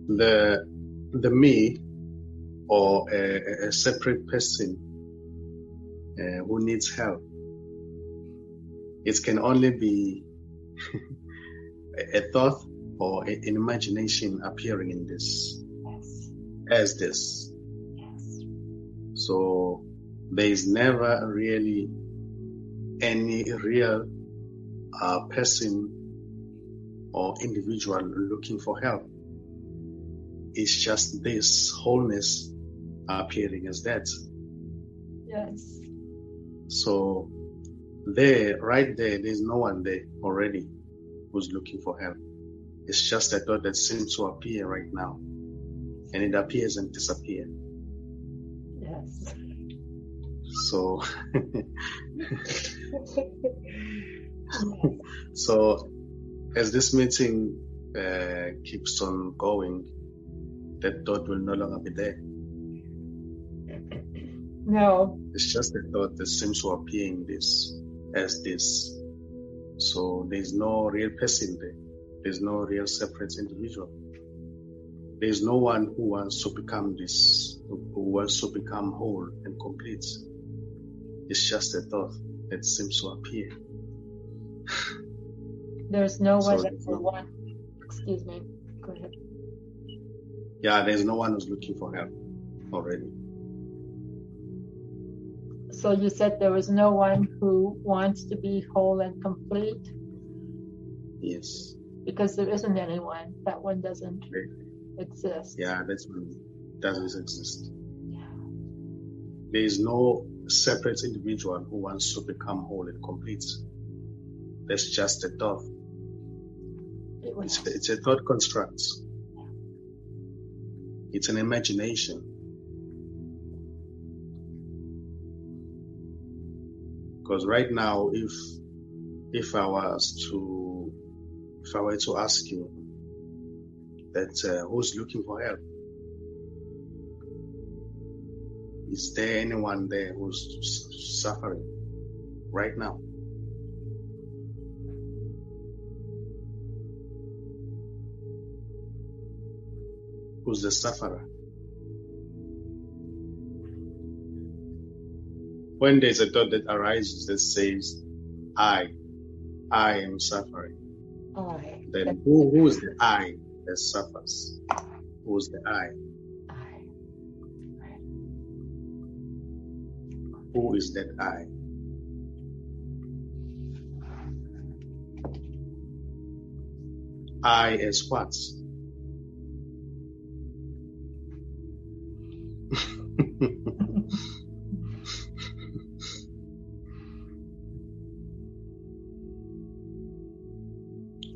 the me, or a separate person who needs help, it can only be a thought or an imagination appearing in this, Yes. as this. Yes. So there is never really any real person or individual looking for help. It's just this wholeness appearing as that. Yes. So right there's no one there already who's looking for help. It's just a thought that seems to appear right now, and it appears and disappears. Yes. So, so as this meeting keeps on going, that thought will no longer be there. No. It's just a thought that seems to appear in this as this. So there's no real person there. There's no real separate individual. There's no one who wants to become this, who wants to become whole and complete. It's just a thought that seems to appear. There's no one So that will want. Excuse me. Go ahead. Yeah, there's no one who's looking for help already. So you said there was no one who wants to be whole and complete? Yes. Because there isn't anyone. That one doesn't exist. Yeah, that's one doesn't exist. Yeah. There is no separate individual who wants to become whole and complete. That's just a thought. It's a thought construct. It's an imagination. Because right now, if I were to ask you that who's looking for help, is there anyone there who's suffering right now? Who's the sufferer? When there's a thought that arises that says, I am suffering, then who is the I that suffers? Who's the I? Who is that I? I as what?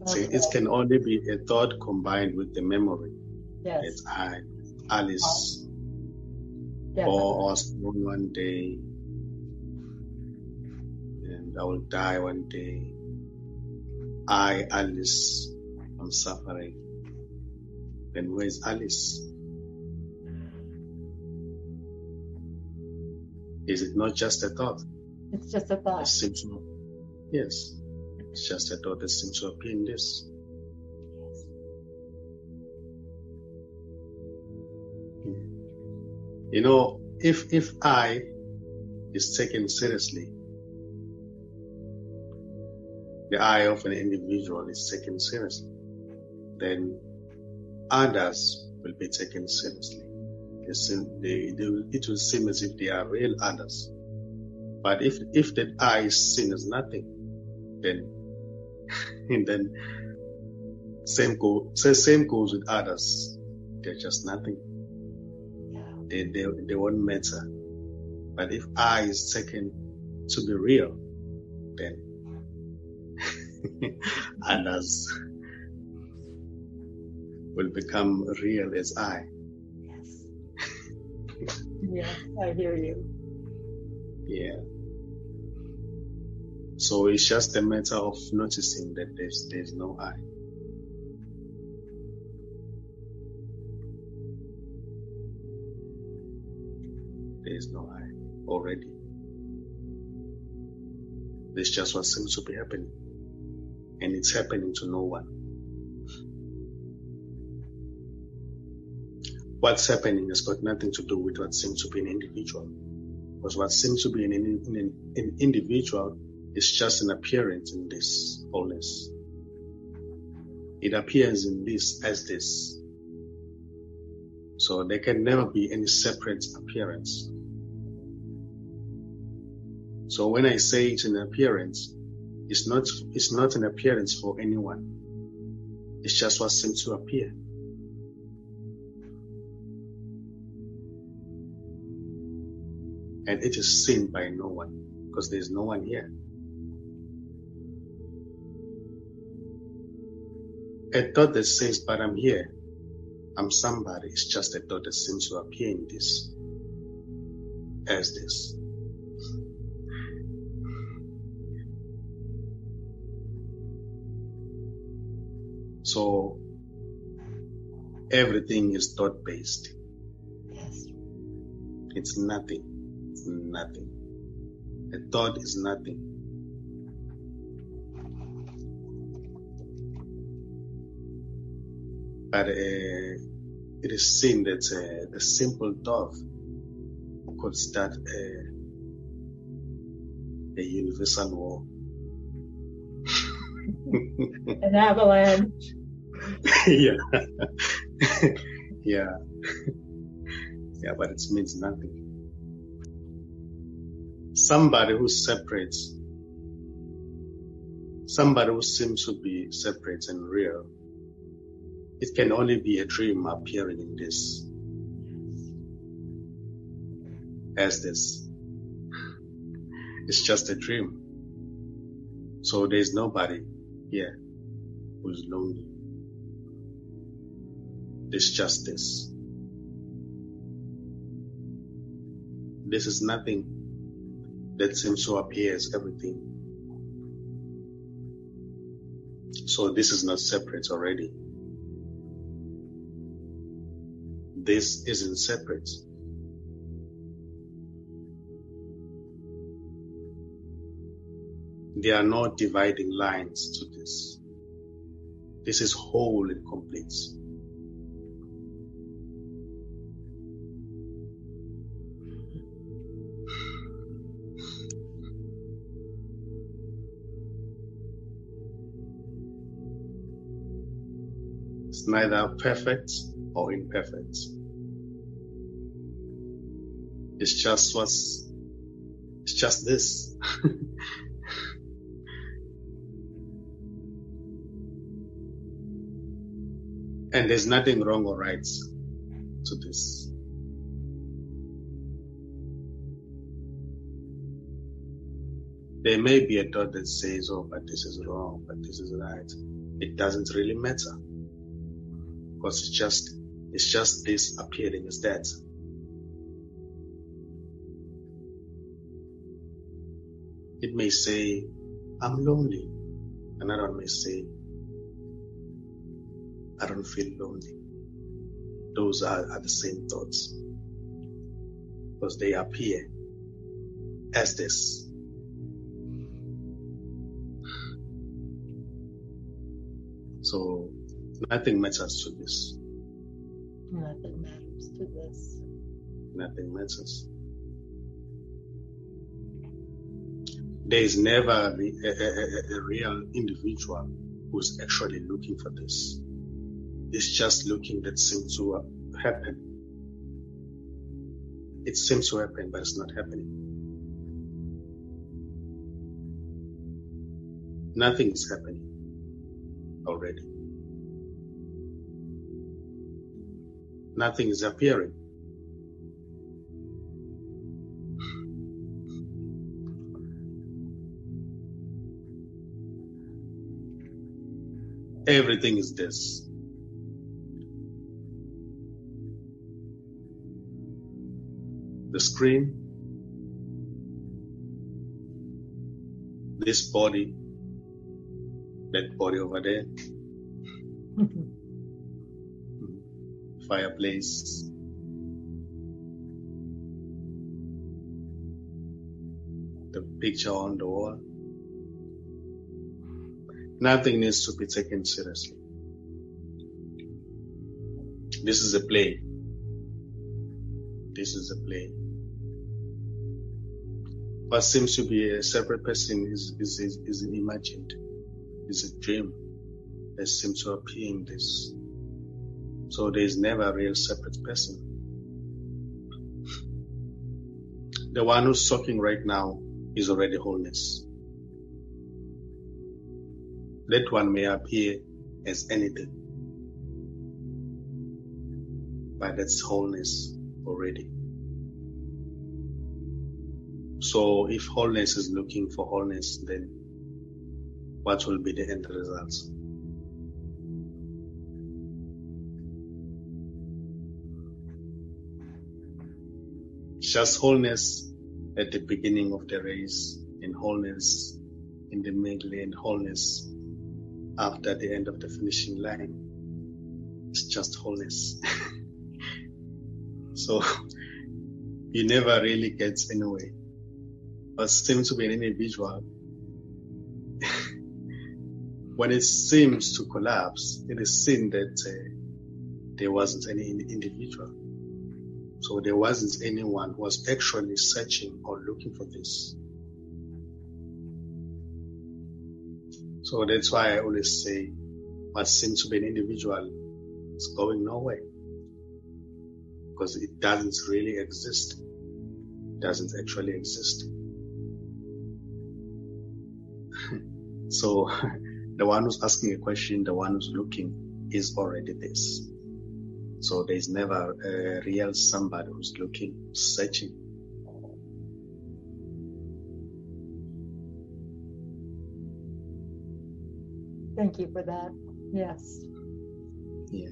See, it can only be a thought combined with the memory. Yes. It's I, Alice, Yes. or I was born one day, and I will die one day. I, Alice, am suffering. Then where is Alice? Is it not just a thought? It's just a thought. Yes. It's just a thought that seems to appear in this. You know, if I is taken seriously, the I of an individual is taken seriously, then others will be taken seriously. It will seem as if they are real others. But if that I is seen as nothing, then same goes with others. They're just nothing. They won't matter. But if I is taken to be real, then others will become real as I. Yes. Yeah, I hear you. Yeah. So it's just a matter of noticing that there's no I. There's no I already. There's just what seems to be happening. And it's happening to no one. what's happening has got nothing to do with what seems to be an individual. Because what seems to be an individual is just an appearance in this wholeness. It appears in this as this. So there can never be any separate appearance. So when I say it's an appearance, it's not an appearance for anyone. It's just what seems to appear. And it is seen by no one, because there is no one here. A thought that says, but I'm here, I'm somebody, is just a thought that seems to appear in this, as this. So everything is thought-based. Yes. It's nothing. It's nothing. A thought is nothing. But it is seen that the simple dove could start a universal war. An avalanche. Yeah. Yeah. Yeah, but it means nothing. Somebody who separates, somebody who seems to be separate and real, it can only be a dream appearing in this, as this. It's just a dream. So there's nobody here who's lonely. It's just this. This is nothing that seems to appear as everything. So this is not separate already. This isn't separate. There are no dividing lines to this. This is whole and complete. It's neither perfect or imperfect. It's just this. And there's nothing wrong or right to this. There may be a thought that says, oh, but this is wrong, but this is right. It doesn't really matter. Because it's just this appearing as that. It may say, I'm lonely. Another one may say, I don't feel lonely. Those are the same thoughts. Because they appear as this. So nothing matters to this. Nothing matters to this. Nothing matters. There is never a real individual who's actually looking for this. It's just looking that seems to happen. It seems to happen, but it's not happening. Nothing is happening already. Nothing is appearing. Everything is this. The screen, this body, that body over there, fireplace, the picture on the wall. Nothing needs to be taken seriously. This is a play. this is a play. What seems to be a separate person is imagined, is a dream that seems to appear in this. So there is never a real separate person. The one who's talking right now is already wholeness. That one may appear as anything, but that's wholeness already. So if wholeness is looking for wholeness, then what will be the end results? Just wholeness at the beginning of the race, and wholeness in the middle, and wholeness after the end of the finishing line. It's just wholeness. So you never really get anywhere. But seems to be an individual. When it seems to collapse, it is seen that there wasn't any individual. So there wasn't anyone who was actually searching or looking for this. So that's why I always say what seems to be an individual is going nowhere. Because it doesn't really exist. It doesn't actually exist. So the one who's asking a question, the one who's looking is already this. So there's never a real somebody who's looking, searching. Thank you for that. Yes. Yeah.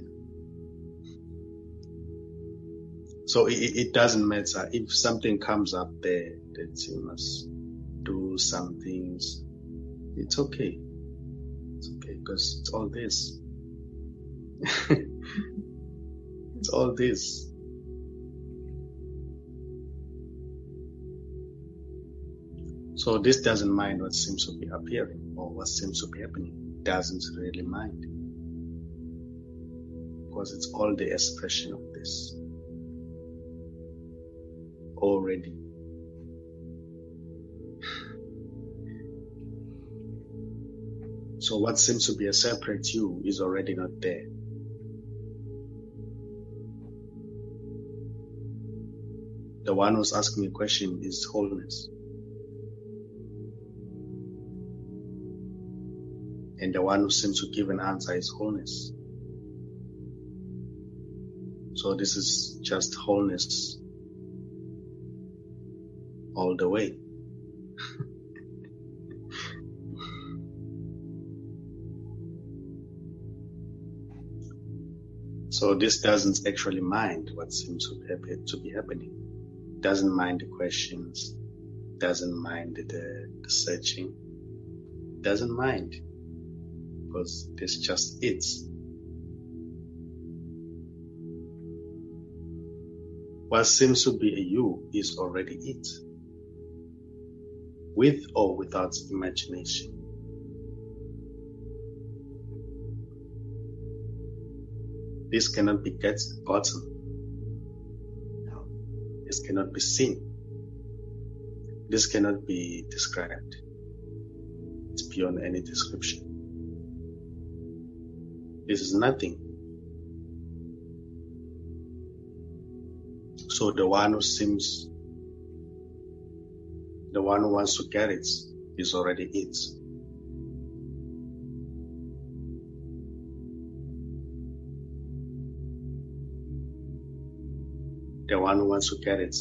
So it doesn't matter if something comes up there that you must do some things. It's okay. It's okay because it's all this. It's all this. So this doesn't mind what seems to be appearing or what seems to be happening. It doesn't really mind. Because it's all the expression of this. Already. So what seems to be a separate you is already not there. The one who's asking a question is wholeness. And the one who seems to give an answer is wholeness. So this is just wholeness all the way. So this doesn't actually mind what seems to be happening. Doesn't mind the questions, doesn't mind the searching, doesn't mind, because it's just it. What seems to be a you is already it, with or without imagination. This cannot be gotten. No. This cannot be seen. This cannot be described. It's beyond any description. This is nothing. So the one who wants to get it is already it. The one who wants to get it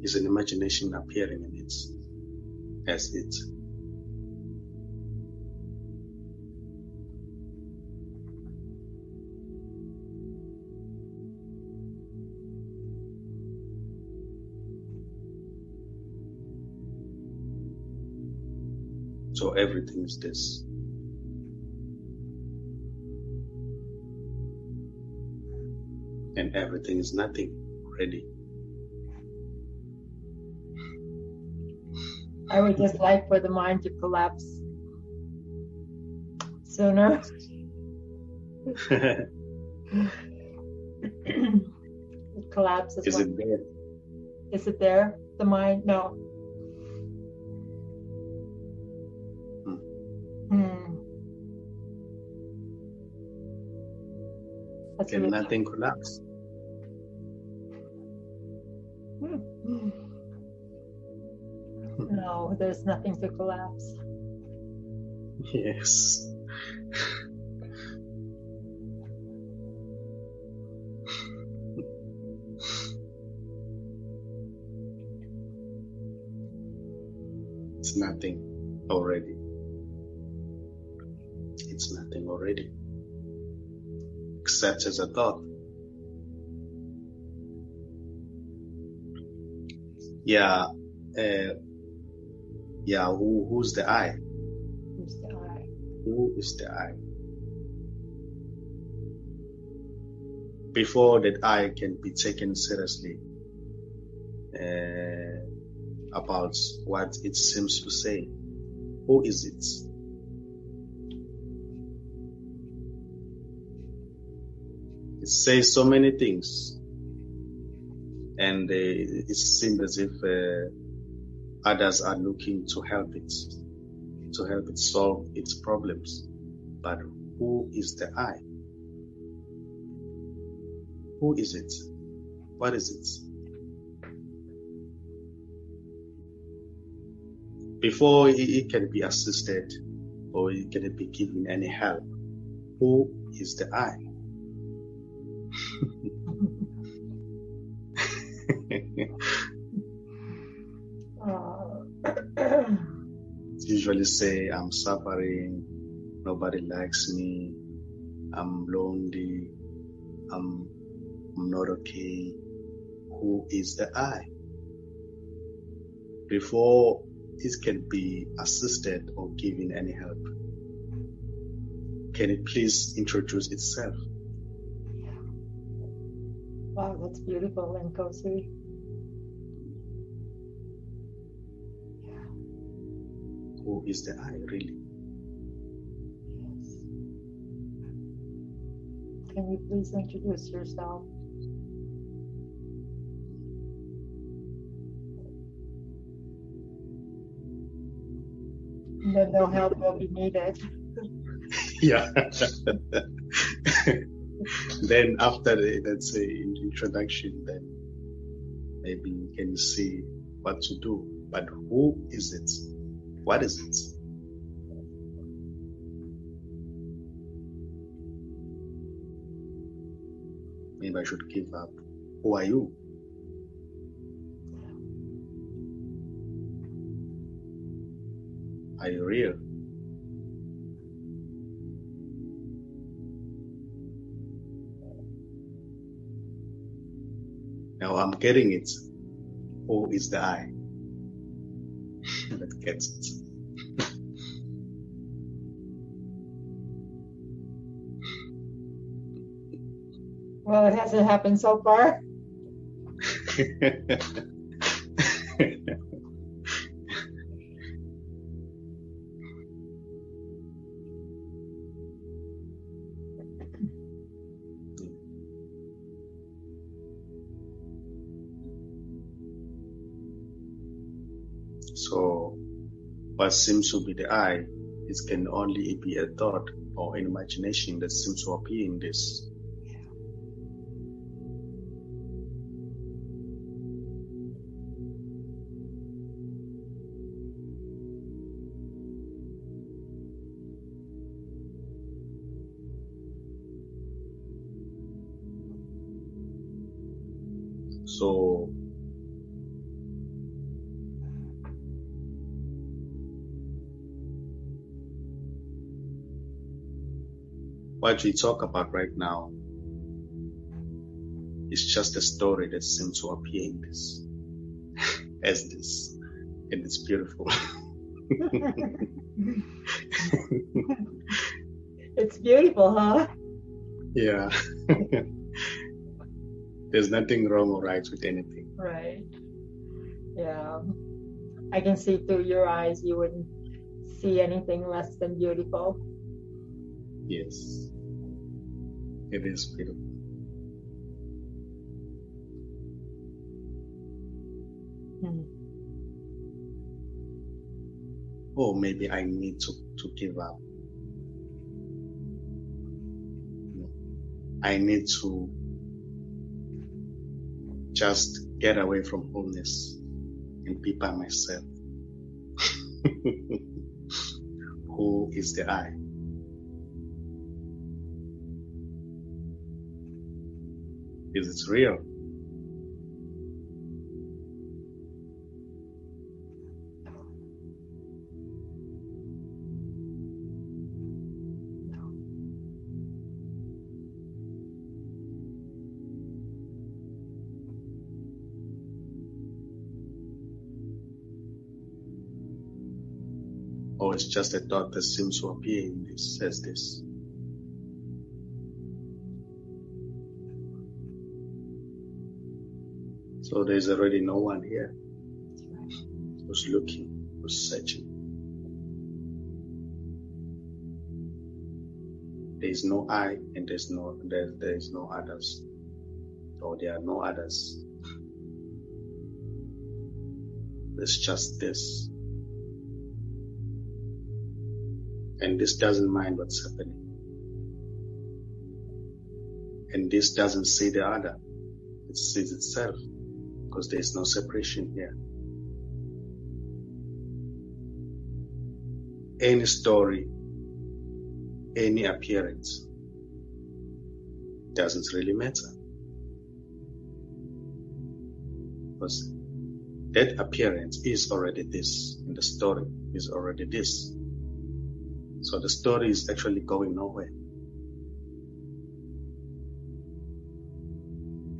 is an imagination appearing in it as it. So everything is this. And everything is nothing already. I would just like for the mind to collapse sooner. It collapses. Is it there? Is it there? The mind? No. That's Can nothing collapse? No, there's nothing to collapse. Yes. It's nothing already. It's nothing already. Except as a thought. Yeah. Who's the I? Who's the I? Who is the I? Before that I can be taken seriously about what it seems to say. Who is it? It says so many things, and it seems as if others are looking to help it solve its problems. But who is the I? Who is it? What is it? Before it can be assisted or it can be given any help, who is the I? Usually say, I'm suffering, nobody likes me, I'm lonely, I'm not okay. Who is the I? Before it can be assisted or given any help, can it please introduce itself? Wow, that's beautiful, Nkosi. Who is the I, really? Yes. Can you please introduce yourself? And then no help will be needed. Yeah. Then after let's say introduction, then maybe you can see what to do. But who is it? What is it? Maybe I should give up. Who are you? Are you real? Now I'm getting it. Who is the I? That gets it. Well, it hasn't happened so far. So what seems to be the I, it can only be a thought or an imagination that seems to appear in this. So what we talk about right now is just a story that seems to appear in this as this, and it's beautiful. It's beautiful, huh? Yeah. There's nothing wrong or right with anything. Right. Yeah. I can see through your eyes you wouldn't see anything less than beautiful. Yes. It is beautiful. Or maybe I need to give up. I need to just get away from wholeness and be by myself. Who is the I? Is it real? Or it's just a thought that seems to appear in this, says this. So there's already no one here who's looking, who's searching. There is no I, and there is no others, or there are no others. There's just this. And this doesn't mind what's happening. And this doesn't see the other. It sees itself, because there is no separation here. Any story, any appearance doesn't really matter. Because that appearance is already this, and the story is already this. So the story is actually going nowhere.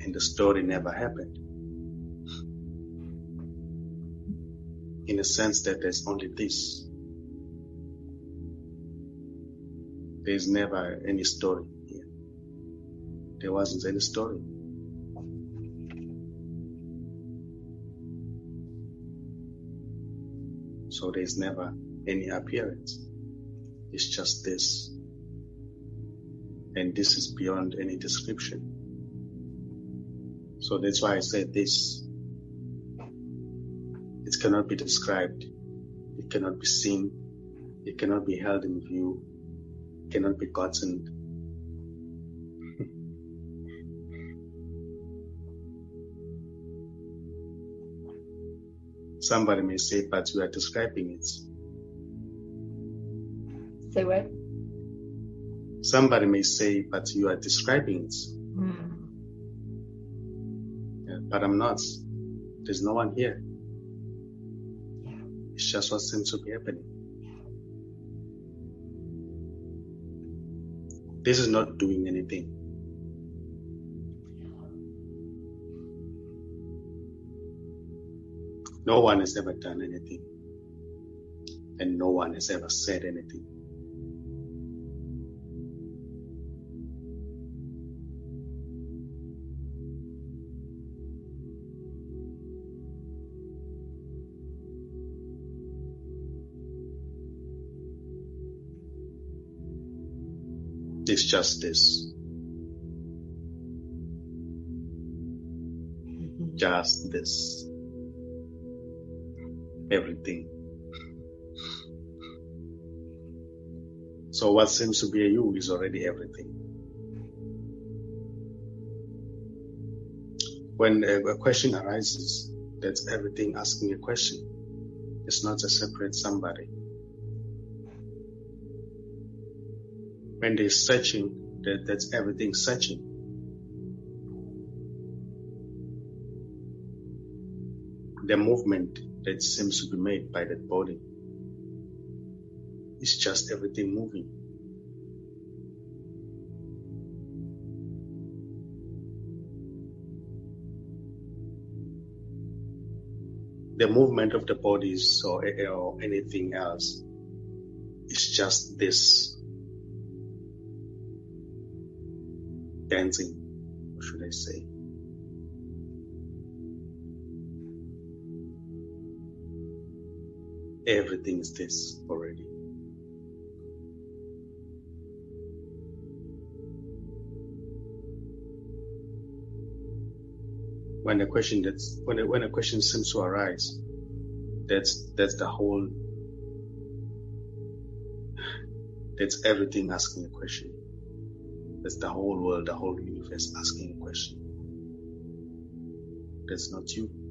And the story never happened. In a sense that there's only this. There's never any story here. There wasn't any story. So there's never any appearance. It's just this. And this is beyond any description. So that's why I said this. It cannot be described. It cannot be seen. It cannot be held in view. It cannot be gotten. Somebody may say, but you are describing it. Say what? Somebody may say, but you are describing it. Yeah, but I'm not. There's no one here. It's just what seems to be happening. This is not doing anything. No one has ever done anything. And no one has ever said anything. It's just this. Just this. Everything. So what seems to be a you is already everything. When a question arises, that's everything asking a question. It's not a separate somebody. When they're searching, that's everything searching. The movement that seems to be made by that body is just everything moving. The movement of the bodies or anything else is just this. Dancing, what should I say? Everything is this already. when a question seems to arise, that's everything asking a question. That's the whole world, the whole universe asking a question. That's not you.